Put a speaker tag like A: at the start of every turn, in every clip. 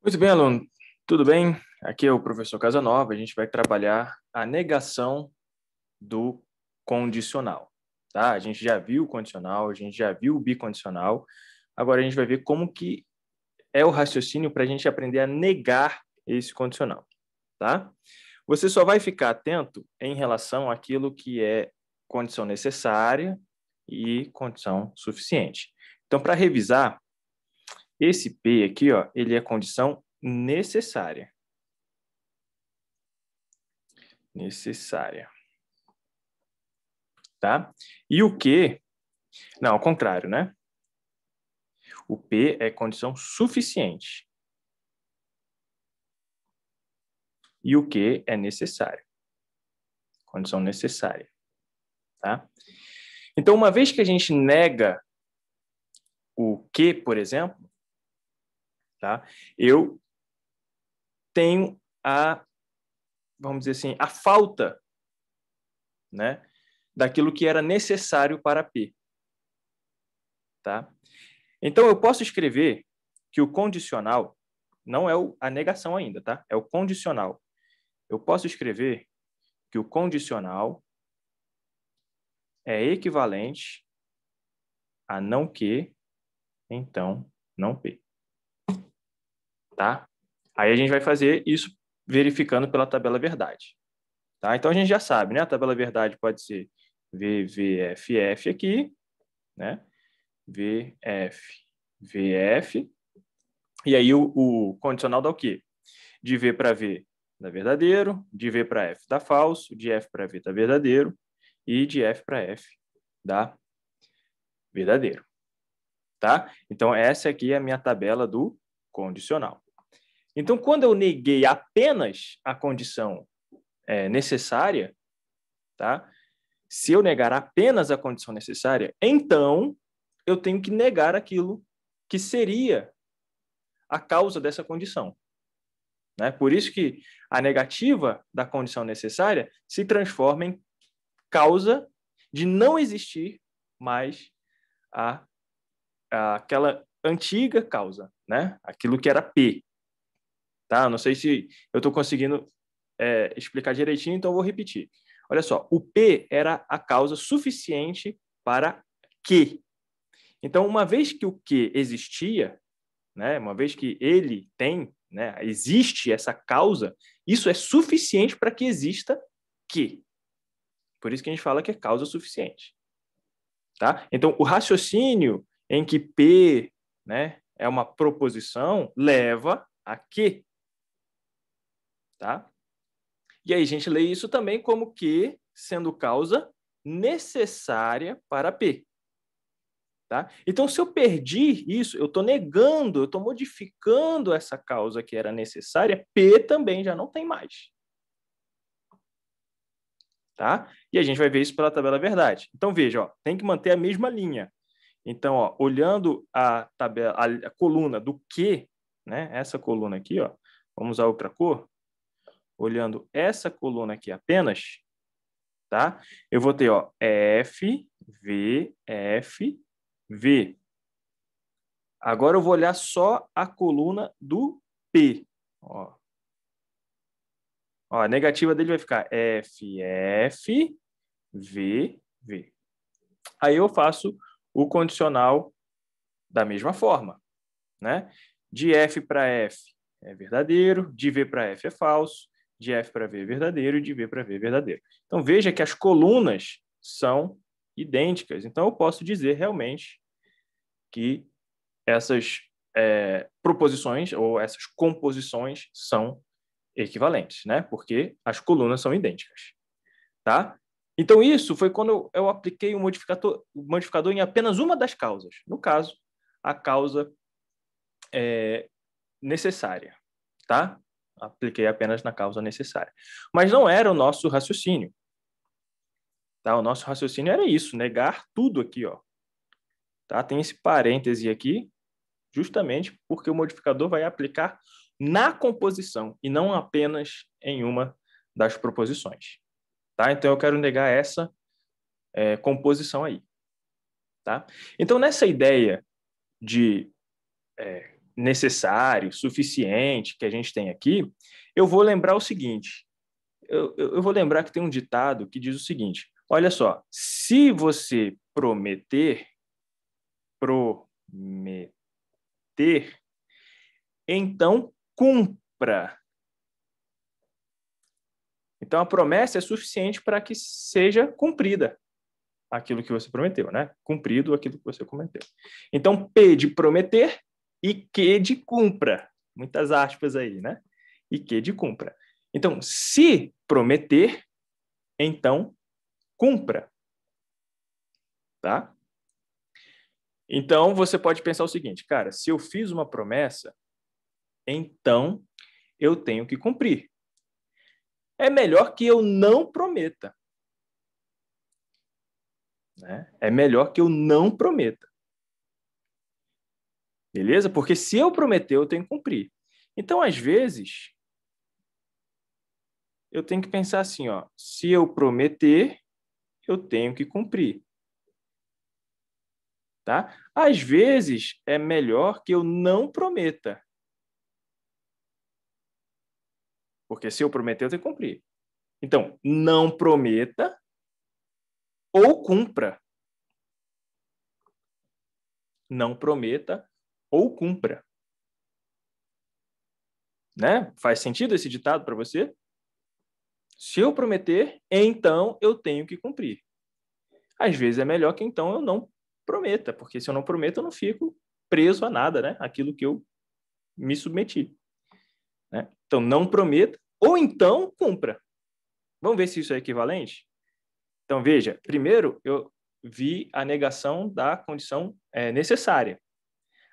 A: Muito bem, aluno. Tudo bem? Aqui é o professor Casanova. A gente vai trabalhar a negação do condicional, tá? A gente já viu o condicional, a gente já viu o bicondicional. Agora a gente vai ver como que é o raciocínio para a gente aprender a negar esse condicional, tá? Você só vai ficar atento em relação àquilo que é condição necessária e condição suficiente. Então, para revisar, esse P aqui, ó, ele é condição necessária. Necessária, tá? E o Q, não, ao contrário, né? O P é condição suficiente. E o Q é necessário. Condição necessária, tá? Então, uma vez que a gente nega o Q, por exemplo, tá? Eu tenho vamos dizer assim, a falta, né, daquilo que era necessário para P, tá? Então, eu posso escrever que o condicional não é a negação ainda, tá? É o condicional. Eu posso escrever que o condicional é equivalente a não que, então não P, tá? Aí a gente vai fazer isso verificando pela tabela verdade, tá? Então a gente já sabe, né? A tabela verdade pode ser VVFF aqui, né? VF, VF, e aí o condicional dá o quê? De V para V dá verdadeiro, de V para F dá falso, de F para V dá verdadeiro, e de F para F dá verdadeiro, tá? Então, essa aqui é a minha tabela do condicional. Então, quando eu neguei apenas a condição necessária, tá? Se eu negar apenas a condição necessária, então eu tenho que negar aquilo que seria a causa dessa condição, né? Por isso que a negativa da condição necessária se transforma em causa de não existir mais aquela antiga causa, né? Aquilo que era P. Tá? Não sei se eu estou conseguindo explicar direitinho, então eu vou repetir. Olha só, o P era a causa suficiente para Q. Então, uma vez que o Q existia, né? Uma vez que ele tem, né? Existe essa causa, isso é suficiente para que exista Q. Por isso que a gente fala que é causa suficiente. Tá? Então, o raciocínio em que P, né, é uma proposição leva a Q. Tá? E aí a gente lê isso também como Q sendo causa necessária para P. Tá? Então, se eu perdi isso, eu estou negando, eu estou modificando essa causa que era necessária, P também já não tem mais. Tá? E a gente vai ver isso pela tabela verdade. Então, veja, ó, tem que manter a mesma linha. Então, ó, olhando a tabela, a coluna do Q, né? Essa coluna aqui, ó, vamos usar outra cor. Olhando essa coluna aqui apenas, tá? Eu vou ter, ó, F, V, F, V. Agora eu vou olhar só a coluna do P. Ó. Ó, a negativa dele vai ficar F, F, V, V. Aí eu faço o condicional da mesma forma, né? De F para F é verdadeiro, de V para F é falso, de F para V é verdadeiro e de V para V é verdadeiro. Então, veja que as colunas são idênticas. Então, eu posso dizer realmente que essas proposições ou essas composições são equivalentes, né? Porque as colunas são idênticas, tá? Então, isso foi quando eu apliquei o modificador em apenas uma das causas. No caso, a causa necessária, tá? Apliquei apenas na causa necessária. Mas não era o nosso raciocínio. Tá? O nosso raciocínio era isso, negar tudo aqui, ó. Tá? Tem esse parêntese aqui, justamente porque o modificador vai aplicar na composição e não apenas em uma das proposições. Tá? Então, eu quero negar essa composição aí. Tá? Então, nessa ideia de necessário, suficiente que a gente tem aqui, eu vou lembrar o seguinte, eu vou lembrar que tem um ditado que diz o seguinte, olha só, se você prometer, então cumpra. Então, a promessa é suficiente para que seja cumprida aquilo que você prometeu, né? Cumprido aquilo que você prometeu. Então, P de prometer e Q de cumpra. Muitas aspas aí, né? E Q de cumpra. Então, se prometer, então cumpra. Tá? Então, você pode pensar o seguinte, cara, se eu fiz uma promessa, então eu tenho que cumprir. É melhor que eu não prometa. Né? É melhor que eu não prometa. Beleza? Porque se eu prometer, eu tenho que cumprir. Então, às vezes, eu tenho que pensar assim, ó, se eu prometer, eu tenho que cumprir. Tá? Às vezes, é melhor que eu não prometa. Porque se eu prometer, eu tenho que cumprir. Então, não prometa ou cumpra. Não prometa ou cumpra. Né? Faz sentido esse ditado para você? Se eu prometer, então eu tenho que cumprir. Às vezes é melhor que então eu não prometa, porque se eu não prometo, eu não fico preso a nada, né? Aquilo que eu me submeti. Né? Então, não prometa ou então cumpra. Vamos ver se isso é equivalente? Então, veja, primeiro eu vi a negação da condição necessária.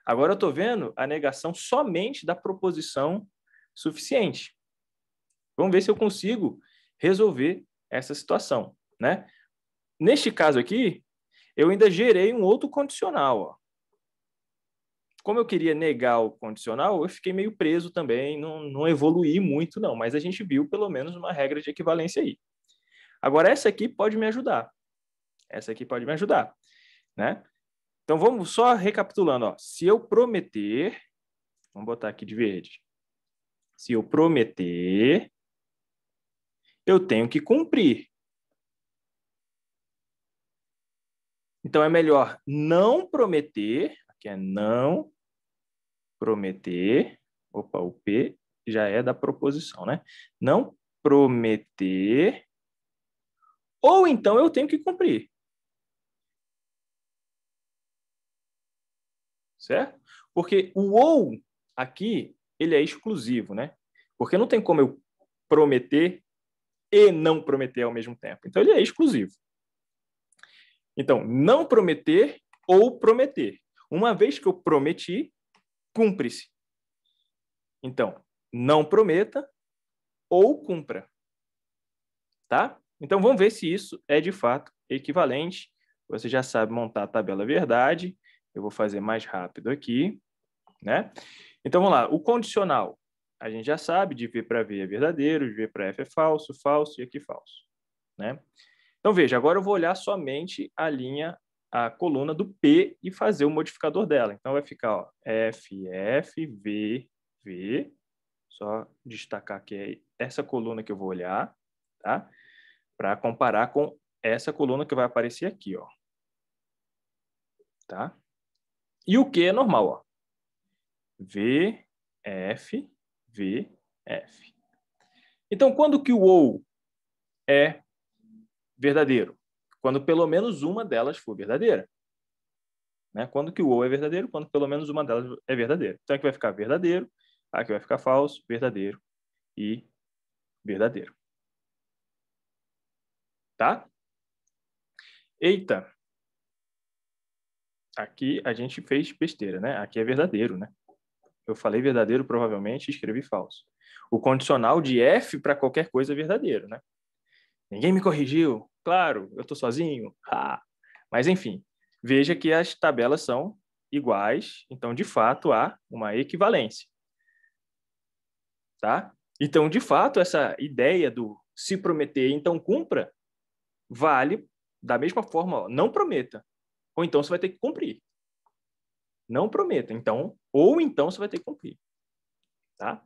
A: Agora eu estou vendo a negação somente da proposição suficiente. Vamos ver se eu consigo resolver essa situação. Né? Neste caso aqui, eu ainda gerei um outro condicional. Ó. Como eu queria negar o condicional, eu fiquei meio preso também, não evoluí muito, não. Mas a gente viu, pelo menos, uma regra de equivalência aí. Agora, essa aqui pode me ajudar. Essa aqui pode me ajudar. Né? Então, vamos só recapitulando. Ó. Se eu prometer... Vamos botar aqui de verde. Se eu prometer, eu tenho que cumprir. Então, é melhor não prometer... Aqui é não prometer... Opa, o P já é da proposição, né? Não prometer, ou então eu tenho que cumprir. Certo? Porque o ou aqui, ele é exclusivo, né? Porque não tem como eu prometer e não prometer ao mesmo tempo. Então, ele é exclusivo. Então, não prometer ou prometer. Uma vez que eu prometi, cumpre-se. Então, não prometa ou cumpra. Tá? Então, vamos ver se isso é de fato equivalente. Você já sabe montar a tabela verdade. Eu vou fazer mais rápido aqui. Né? Então, vamos lá. O condicional, a gente já sabe, de V para V é verdadeiro, de V para F é falso, falso e aqui falso. Né? Então, veja, agora eu vou olhar somente a coluna do P e fazer o modificador dela. Então, vai ficar ó, F, F, V, V. Só destacar que é essa coluna que eu vou olhar, tá? Para comparar com essa coluna que vai aparecer aqui, ó. Tá? E o Q é normal, ó. V, F, V, F. Então, quando que o ou é verdadeiro? Quando pelo menos uma delas for verdadeira. Né? Quando que o ou é verdadeiro? Quando pelo menos uma delas é verdadeira. Então, aqui vai ficar verdadeiro, aqui vai ficar falso, verdadeiro e verdadeiro. Tá? Eita! Aqui a gente fez besteira, né? Aqui é verdadeiro, né? Eu falei verdadeiro, provavelmente, e escrevi falso. O condicional de F para qualquer coisa é verdadeiro, né? Ninguém me corrigiu. Claro, eu estou sozinho. Ah. Mas, enfim, veja que as tabelas são iguais, então, de fato, há uma equivalência. Tá? Então, de fato, essa ideia do se prometer, então cumpra, vale da mesma forma, ó, não prometa. Ou então você vai ter que cumprir. Não prometa. Então, ou então você vai ter que cumprir. Tá?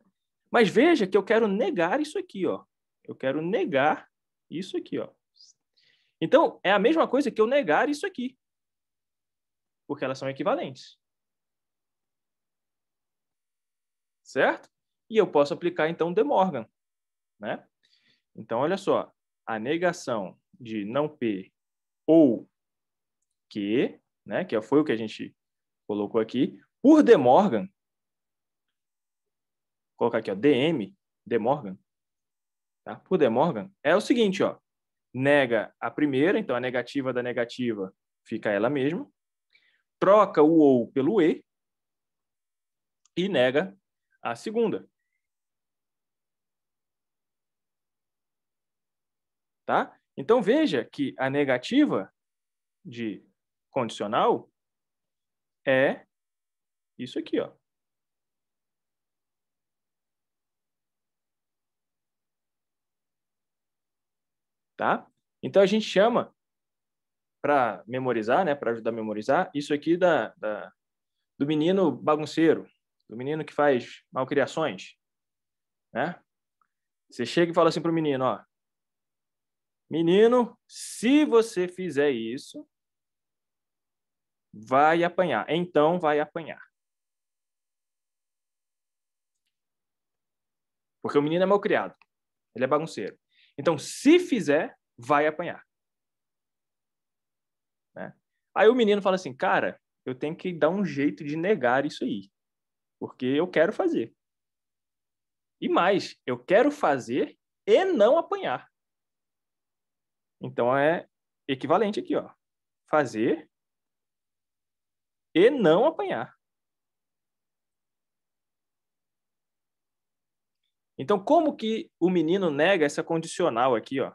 A: Mas veja que eu quero negar isso aqui, ó. Eu quero negar isso aqui, ó. Então, é a mesma coisa que eu negar isso aqui. Porque elas são equivalentes. Certo? E eu posso aplicar, então, De Morgan. Né? Então, olha só. A negação de não P ou Q, né? Que foi o que a gente colocou aqui, por De Morgan, vou colocar aqui, ó, DM, De Morgan, tá? Por De Morgan, é o seguinte, ó. Nega a primeira, então a negativa da negativa fica ela mesma, troca o ou pelo e nega a segunda. Tá? Então, veja que a negativa de condicional é isso aqui, ó. Tá? Então, a gente chama, para memorizar, né, para ajudar a memorizar, isso aqui do menino bagunceiro, do menino que faz malcriações. Né? Você chega e fala assim para o menino, ó, menino, se você fizer isso, vai apanhar. Então, vai apanhar. Porque o menino é malcriado. Ele é bagunceiro. Então, se fizer, vai apanhar. Né? Aí o menino fala assim, cara, eu tenho que dar um jeito de negar isso aí. Porque eu quero fazer. E mais, eu quero fazer e não apanhar. Então, é equivalente aqui, ó. Fazer e não apanhar. Então, como que o menino nega essa condicional aqui, ó?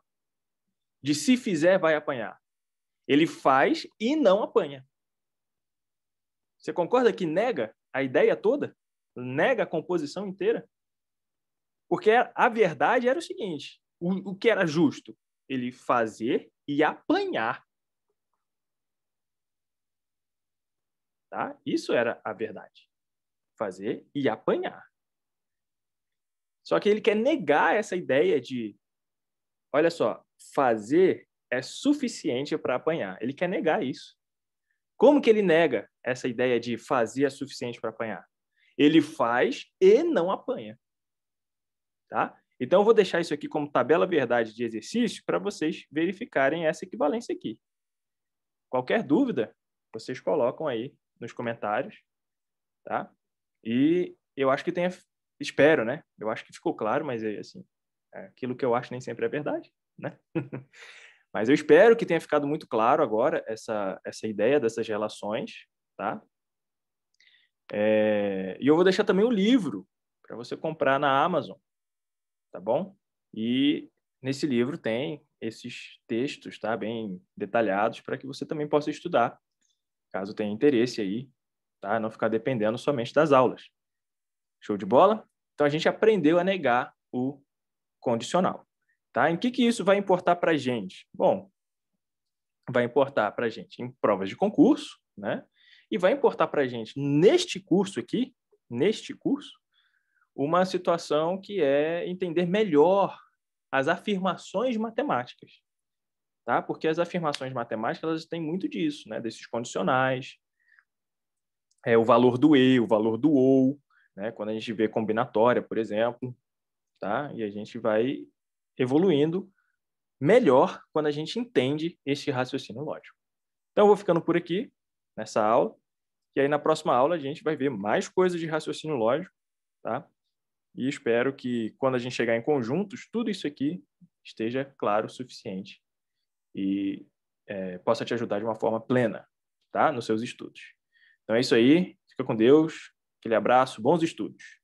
A: De se fizer, vai apanhar. Ele faz e não apanha. Você concorda que nega a ideia toda? Nega a composição inteira? Porque a verdade era o seguinte, o que era justo? Ele fazer e apanhar. Tá? Isso era a verdade. Fazer e apanhar. Só que ele quer negar essa ideia de, olha só, fazer é suficiente para apanhar. Ele quer negar isso. Como que ele nega essa ideia de fazer é suficiente para apanhar? Ele faz e não apanha. Tá? Então, eu vou deixar isso aqui como tabela verdade de exercício para vocês verificarem essa equivalência aqui. Qualquer dúvida, vocês colocam aí nos comentários. Tá? E eu acho que tenha... Espero, né? Eu acho que ficou claro, mas assim, aquilo que eu acho nem sempre é verdade, né? Mas eu espero que tenha ficado muito claro agora essa ideia dessas relações, tá? E eu vou deixar também o livro para você comprar na Amazon, tá bom? E nesse livro tem esses textos, tá? Bem detalhados para que você também possa estudar, caso tenha interesse aí, tá? Não ficar dependendo somente das aulas. Show de bola? Então, a gente aprendeu a negar o condicional. Tá? Em que isso vai importar para a gente? Bom, vai importar para a gente em provas de concurso, né? E vai importar para a gente, neste curso aqui, uma situação que é entender melhor as afirmações matemáticas. Tá? Porque as afirmações matemáticas elas têm muito disso, né? Desses condicionais, o valor do e, o valor do ou, né? Quando a gente vê combinatória, por exemplo, tá? E a gente vai evoluindo melhor quando a gente entende esse raciocínio lógico. Então, eu vou ficando por aqui nessa aula, e aí na próxima aula a gente vai ver mais coisas de raciocínio lógico, tá? E espero que quando a gente chegar em conjuntos, tudo isso aqui esteja claro o suficiente e possa te ajudar de uma forma plena, tá? Nos seus estudos. Então é isso aí, fica com Deus, aquele abraço, bons estudos.